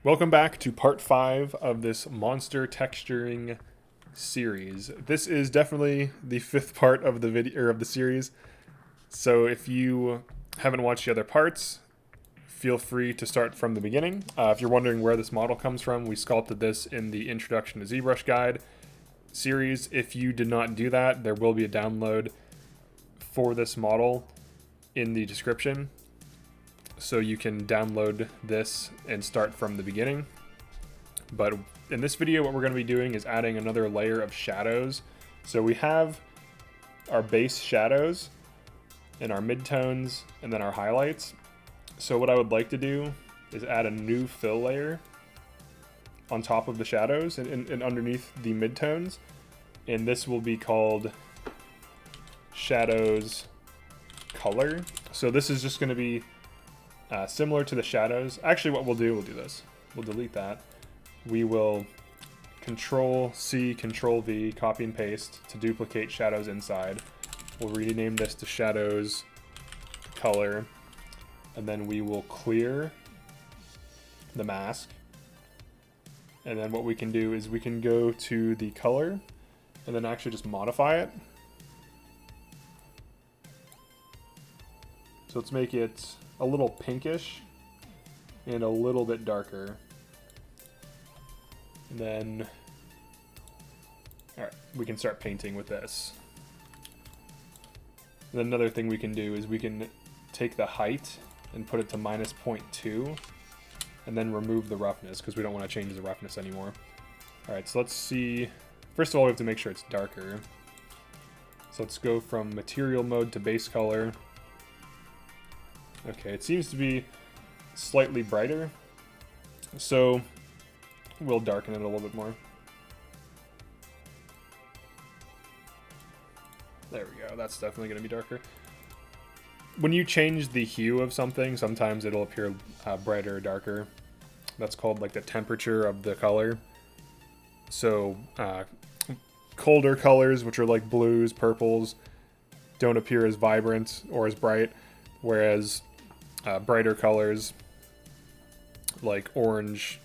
Welcome back to part 5 of this monster texturing series. This is definitely the 5th part of the video or of the series. So if you haven't watched the other parts, feel free to start from the beginning. If you're wondering where this model comes from, we sculpted this in the Introduction to ZBrush Guide series. If you did not do that, there will be a download for this model in the description. So you can download this and start from the beginning. But in this video, what we're going to be doing is adding another layer of shadows. So we have our base shadows and our midtones and then our highlights. So what I would like to do is add a new fill layer on top of the shadows and underneath the midtones. And this will be called shadows color. So this is just going to be similar to the shadows. Actually, what we'll do this. We'll delete that. We will Control-C, Control-V, copy and paste to duplicate shadows inside. We'll rename this to shadows color. And then we will clear the mask. And then what we can do is we can go to the color and then actually just modify it. So let's make it a little pinkish and a little bit darker. And then, all right, we can start painting with this. And then another thing we can do is we can take the height and put it to -0.2 and then remove the roughness because we don't want to change the roughness anymore. All right, so let's see. First of all, we have to make sure it's darker. So let's go from material mode to base color. Okay, it seems to be slightly brighter, so we'll darken it a little bit more. There we go, that's definitely going to be darker. When you change the hue of something, sometimes it'll appear brighter or darker. That's called like the temperature of the color. So colder colors, which are like blues, purples, don't appear as vibrant or as bright, whereas brighter colors like orange,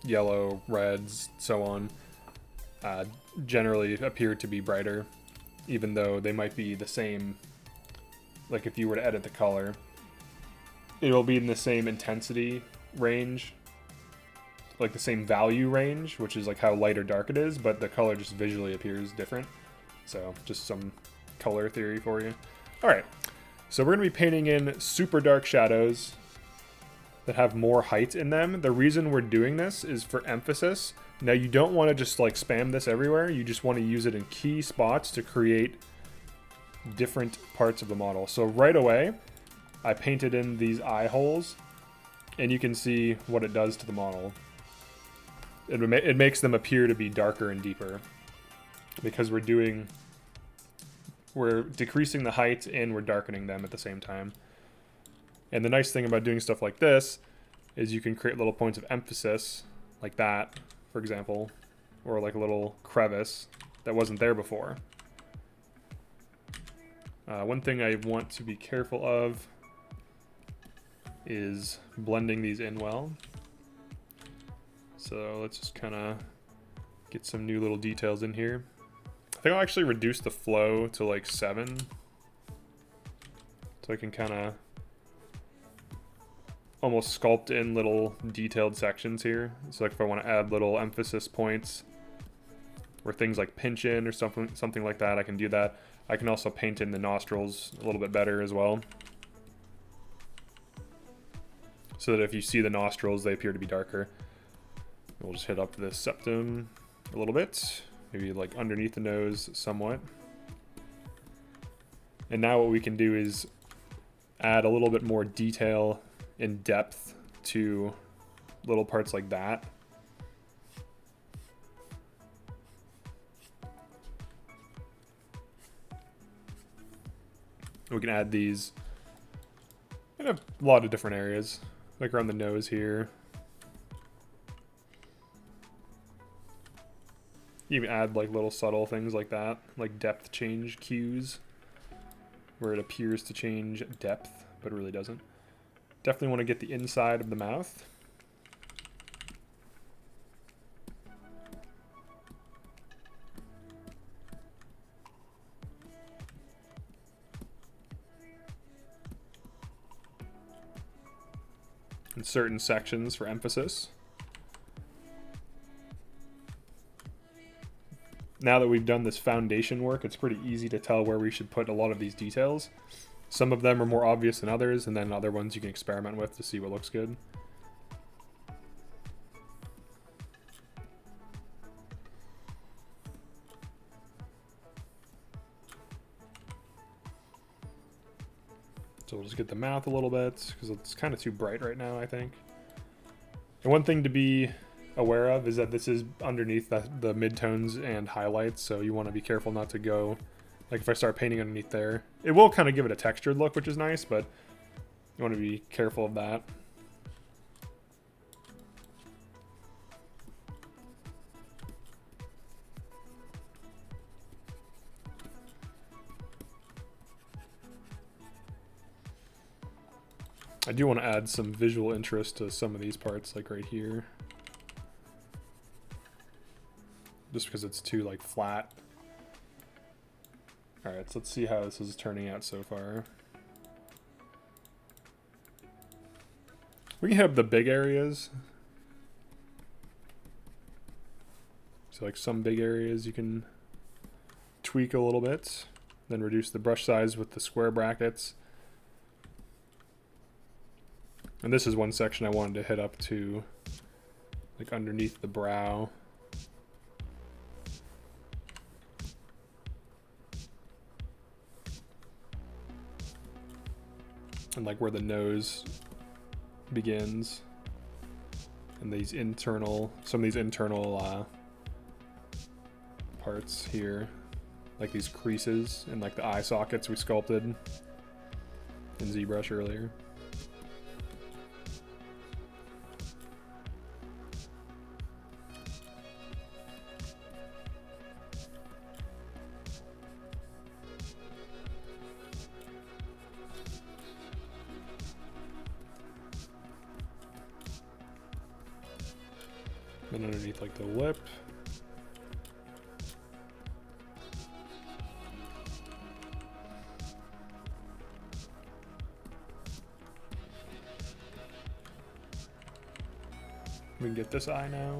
yellow, reds, so on, generally appear to be brighter, even though they might be the same. Like if you were to edit the color, it'll be in the same intensity range, like the same value range, which is like how light or dark it is, but the color just visually appears different. So just some color theory for you. All right. So we're going to be painting in super dark shadows that have more height in them. The reason we're doing this is for emphasis. Now you don't want to just like spam this everywhere. You just want to use it in key spots to create different parts of the model. So right away, I painted in these eye holes and you can see what it does to the model. It makes them appear to be darker and deeper because we're decreasing the height and we're darkening them at the same time. And the nice thing about doing stuff like this is you can create little points of emphasis like that, for example, or like a little crevice that wasn't there before. One thing I want to be careful of is blending these in well. So let's just kind of get some new little details in here. I think I'll actually reduce the flow to like 7. So I can kind of almost sculpt in little detailed sections here. So like if I want to add little emphasis points or things like pinch in or something like that, I can do that. I can also paint in the nostrils a little bit better as well. So that if you see the nostrils, they appear to be darker. We'll just hit up the septum a little bit. Maybe like underneath the nose somewhat. And now what we can do is add a little bit more detail and depth to little parts like that. We can add these in a lot of different areas, like around the nose here. You can add like little subtle things like that, like depth change cues, where it appears to change depth, but it really doesn't. Definitely want to get the inside of the mouth. in certain sections for emphasis. Now that we've done this foundation work, it's pretty easy to tell where we should put a lot of these details. Some of them are more obvious than others, and then other ones you can experiment with to see what looks good. So we'll just get the mouth a little bit, because it's kind of too bright right now, I think. And one thing to be aware of is that this is underneath the midtones and highlights, so you want to be careful not to go, like if I start painting underneath there, it will kind of give it a textured look, which is nice, but you want to be careful of that. I do want to add some visual interest to some of these parts, like right here. Just because it's too like flat. Alright, so let's see how this is turning out so far. We can have the big areas. So like some big areas you can tweak a little bit. Then reduce the brush size with the square brackets. And this is one section I wanted to hit up to, like underneath the brow. And like where the nose begins. And these internal, some of these internal parts here. Like these creases and like the eye sockets we sculpted in ZBrush earlier. And underneath like the lip. We can get this eye now.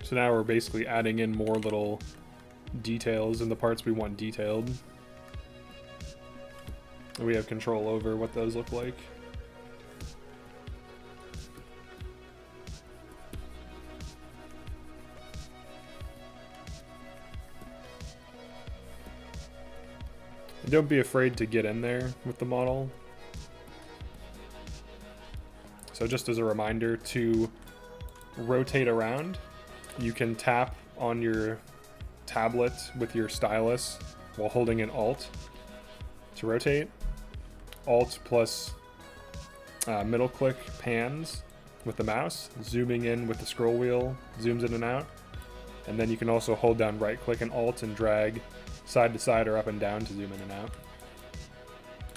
So now we're basically adding in more little details in the parts we want detailed. And we have control over what those look like. And don't be afraid to get in there with the model. So just as a reminder to rotate around, you can tap on your tablet with your stylus while holding an Alt to rotate. Alt plus middle click pans with the mouse, zooming in with the scroll wheel, zooms in and out. And then you can also hold down right click and Alt and drag side to side or up and down to zoom in and out.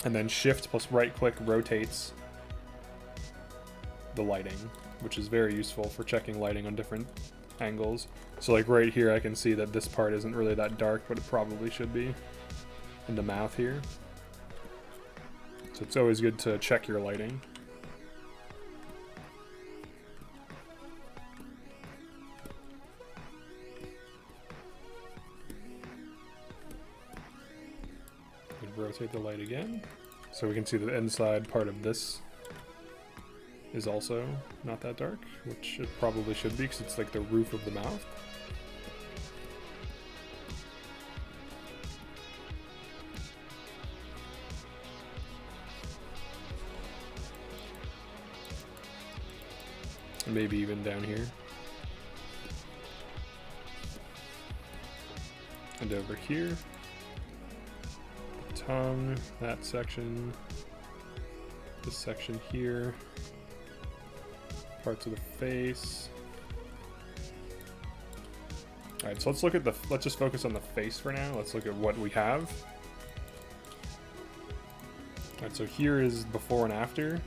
And then Shift plus right click rotates the lighting, which is very useful for checking lighting on different angles. So like right here I can see that this part isn't really that dark, but it probably should be in the mouth here. So it's always good to check your lighting. And rotate the light again so we can see the inside part of this is also not that dark, which it probably should be because it's like the roof of the mouth. And maybe even down here. And over here. The tongue, that section, this section here. Parts of the face. Alright, so let's just focus on the face for now. Let's look at what we have. Alright, so here is before and after.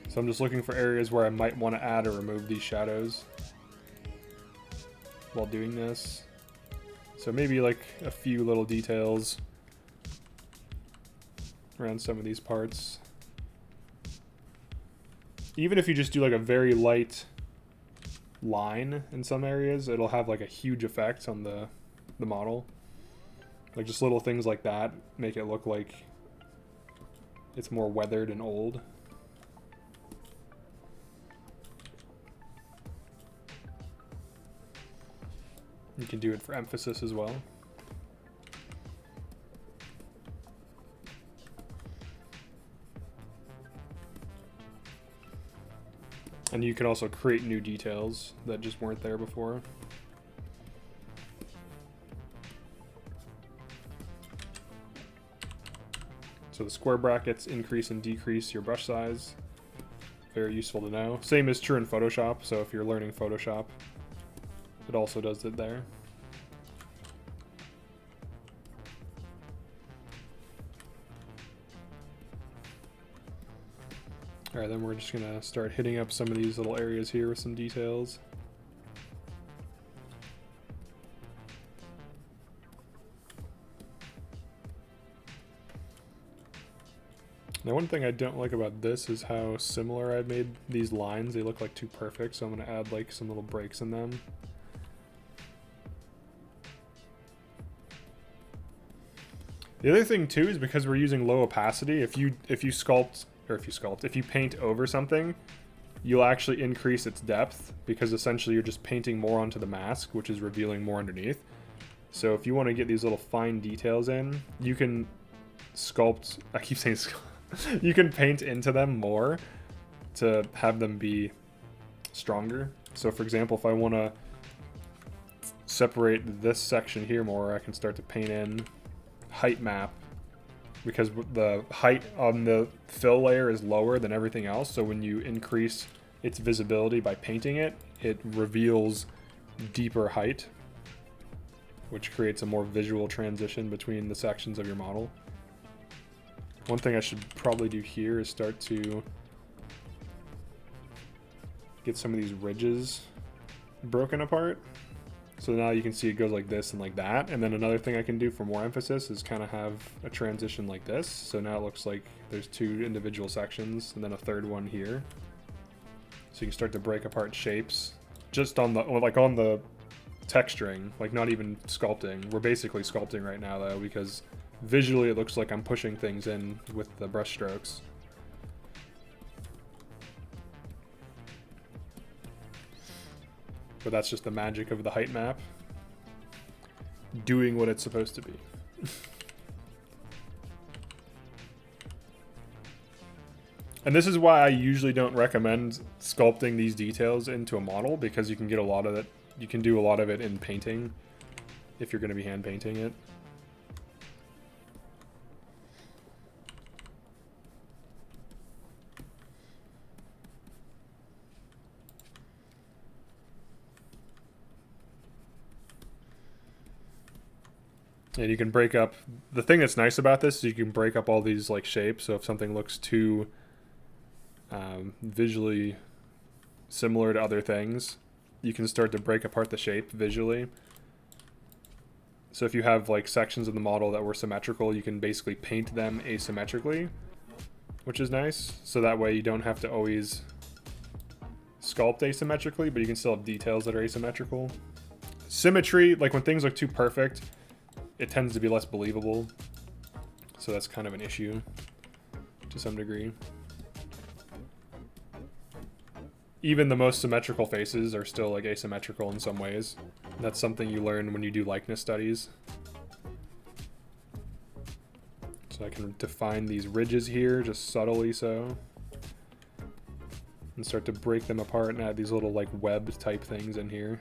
So I'm just looking for areas where I might want to add or remove these shadows while doing this. So maybe like a few little details around some of these parts. Even if you just do like a very light line in some areas, it'll have like a huge effect on the model. Like just little things like that make it look like it's more weathered and old. You can do it for emphasis as well. And you can also create new details that just weren't there before. So the square brackets increase and decrease your brush size. Very useful to know. Same is true in Photoshop, so if you're learning Photoshop, it also does it there. Alright, then we're just gonna start hitting up some of these little areas here with some details. Now one thing I don't like about this is how similar I've made these lines. They look like too perfect, so I'm gonna add like some little breaks in them. The other thing too is because we're using low opacity, if you paint over something, you'll actually increase its depth because essentially you're just painting more onto the mask, which is revealing more underneath. So if you want to get these little fine details in, you can sculpt, I keep saying sculpt, you can paint into them more to have them be stronger. So for example, if I want to separate this section here more, I can start to paint in height map, because the height on the fill layer is lower than everything else, so when you increase its visibility by painting it, it reveals deeper height, which creates a more visual transition between the sections of your model. One thing I should probably do here is start to get some of these ridges broken apart. So now you can see it goes like this and like that. And then another thing I can do for more emphasis is kind of have a transition like this. So now it looks like there's two individual sections and then a third one here. So you can start to break apart shapes just on the, like on the texturing, like not even sculpting. We're basically sculpting right now though, because visually it looks like I'm pushing things in with the brush strokes. But that's just the magic of the height map doing what it's supposed to be. And this is why I usually don't recommend sculpting these details into a model, because you can get a lot of it. You can do a lot of it in painting if you're going to be hand painting it. And you can break up, the thing that's nice about this is you can break up all these like shapes. So if something looks too visually similar to other things, you can start to break apart the shape visually. So if you have like sections of the model that were symmetrical, you can basically paint them asymmetrically, which is nice. So that way you don't have to always sculpt asymmetrically, but you can still have details that are asymmetrical. Symmetry, like when things look too perfect, it tends to be less believable. So that's kind of an issue to some degree. Even the most symmetrical faces are still like asymmetrical in some ways. That's something you learn when you do likeness studies. So I can define these ridges here, just subtly so. And start to break them apart and add these little like web type things in here.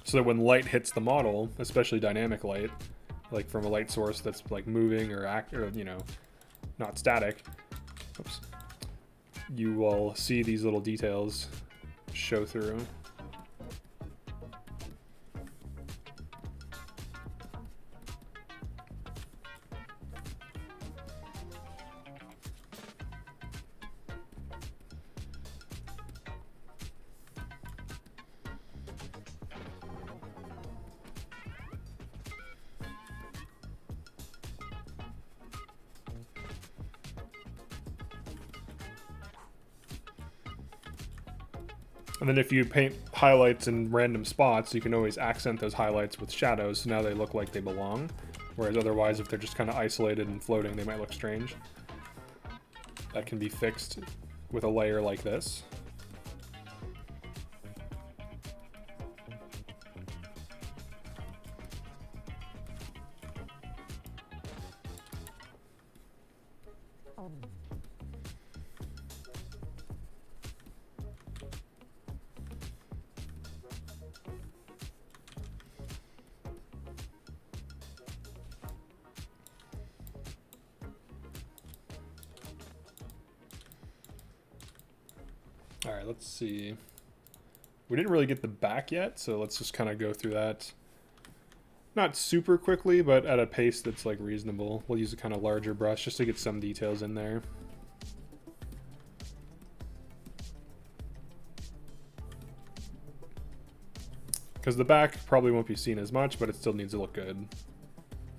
So that when light hits the model, especially dynamic light, like from a light source that's like moving or not static, oops, you will see these little details show through. And then if you paint highlights in random spots, you can always accent those highlights with shadows, so now they look like they belong. Whereas otherwise, if they're just kind of isolated and floating, they might look strange. That can be fixed with a layer like this. All right, let's see. We didn't really get the back yet, so let's just kind of go through that. Not super quickly, but at a pace that's like reasonable. We'll use a kind of larger brush just to get some details in there. Because the back probably won't be seen as much, but it still needs to look good.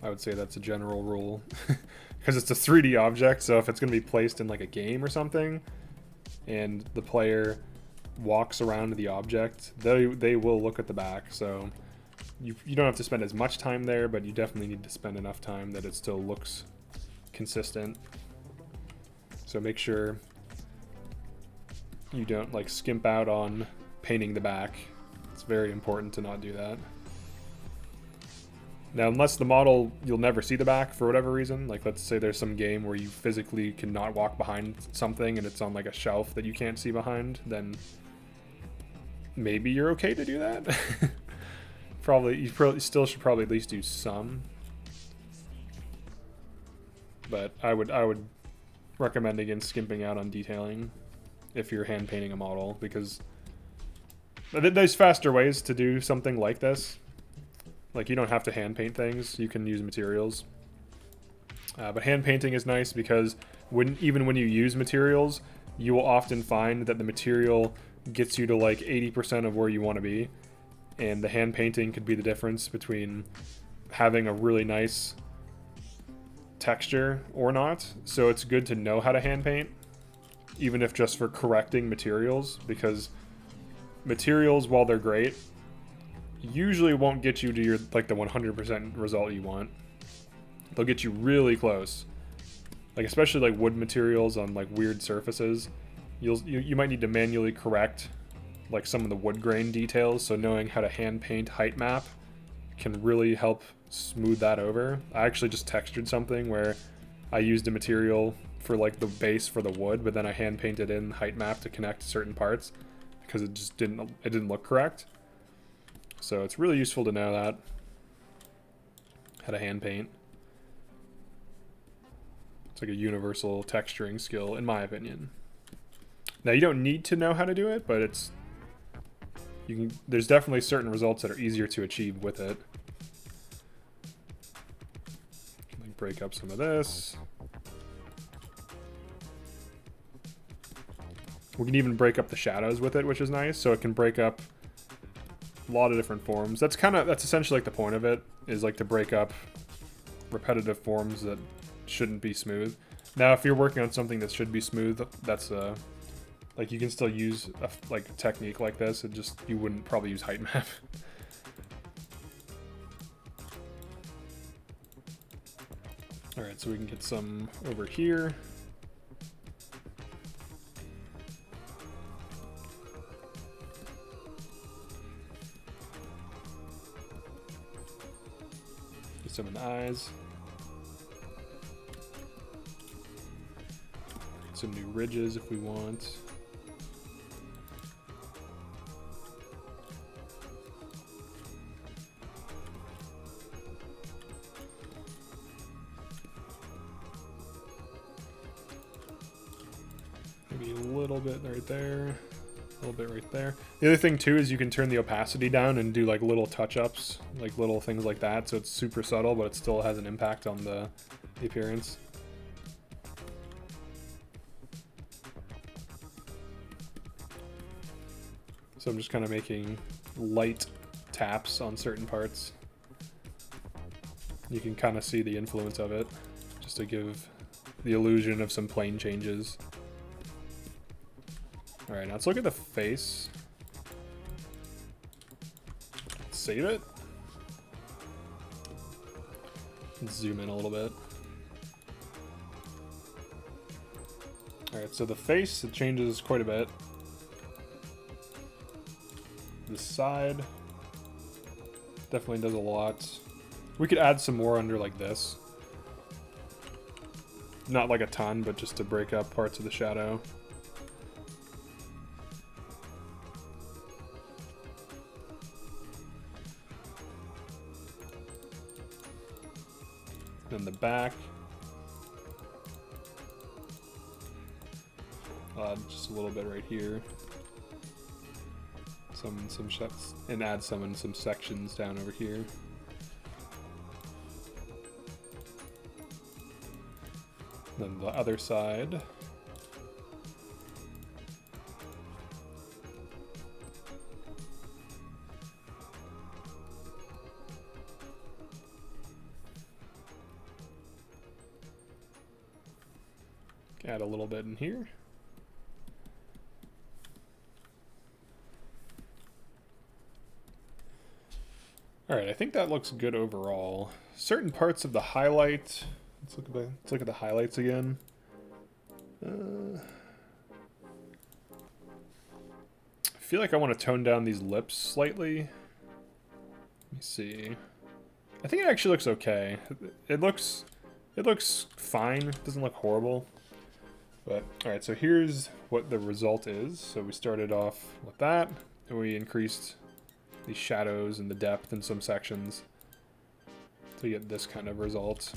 I would say that's a general rule. Because it's a 3D object, so if it's going to be placed in like a game or something, and the player walks around the object, they will look at the back. So you don't have to spend as much time there, but you definitely need to spend enough time that it still looks consistent. So make sure you don't like skimp out on painting the back. It's very important to not do that. Now, unless the model, you'll never see the back for whatever reason. Like, let's say there's some game where you physically cannot walk behind something and it's on like a shelf that you can't see behind, then maybe you're okay to do that. You still should probably at least do some. But I would recommend against skimping out on detailing if you're hand painting a model, because there's faster ways to do something like this. Like, you don't have to hand paint things, you can use materials. But hand painting is nice because even when you use materials, you will often find that the material gets you to like 80% of where you want to be. And the hand painting could be the difference between having a really nice texture or not. So it's good to know how to hand paint, even if just for correcting materials, because materials, while they're great, usually won't get you to your like the 100% result you want. They'll get you really close. Like, especially like wood materials on like weird surfaces, you might need to manually correct like some of the wood grain details, so knowing how to hand paint height map can really help smooth that over. I actually just textured something where I used a material for like the base for the wood, but then I hand painted in height map to connect certain parts because it just didn't look correct. So it's really useful to know that, how to hand paint. It's like a universal texturing skill, in my opinion. Now, you don't need to know how to do it, but there's definitely certain results that are easier to achieve with it. Like, break up some of this. We can even break up the shadows with it, which is nice. So it can break up a lot of different forms. That's essentially like the point of it, is like to break up repetitive forms that shouldn't be smooth. Now, if you're working on something that should be smooth, that's like, you can still use a technique like this. You wouldn't probably use height map. All right, so we can get some over here. Some in the eyes. Some new ridges if we want. little bit right there. A little bit right there. The other thing too is you can turn the opacity down and do like little touch-ups, like little things like that, so it's super subtle, but it still has an impact on the appearance. So I'm just kind of making light taps on certain parts. You can kind of see the influence of it, just to give the illusion of some plane changes. All right, now let's look at the face. Save it. Let's zoom in a little bit. All right, so the face, it changes quite a bit. The side definitely does a lot. We could add some more under like this. Not like a ton, but just to break up parts of the shadow. Then the back. Just a little bit right here. Some shots, and add some in some sections down over here. Then the other side. Add a little bit in here. All right, I think that looks good overall. Certain parts of the highlight. Let's look at the highlights again. I feel like I want to tone down these lips slightly. Let me see. I think it actually looks okay. It looks fine. It doesn't look horrible. But all right, so here's what the result is. So we started off with that, and we increased the shadows and the depth in some sections to get this kind of result.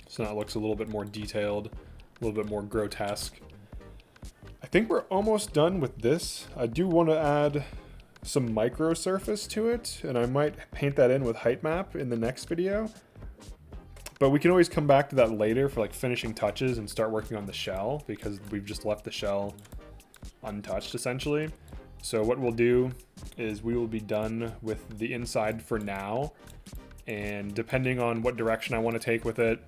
So now it looks a little bit more detailed, a little bit more grotesque. I think we're almost done with this. I do want to add some micro surface to it, and I might paint that in with height map in the next video. But we can always come back to that later for like finishing touches and start working on the shell, because we've just left the shell untouched essentially. So what we'll do is we will be done with the inside for now, and depending on what direction I want to take with it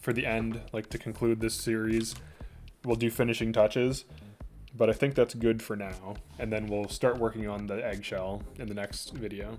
for the end, like to conclude this series, we'll do finishing touches. But I think that's good for now, and then we'll start working on the eggshell in the next video.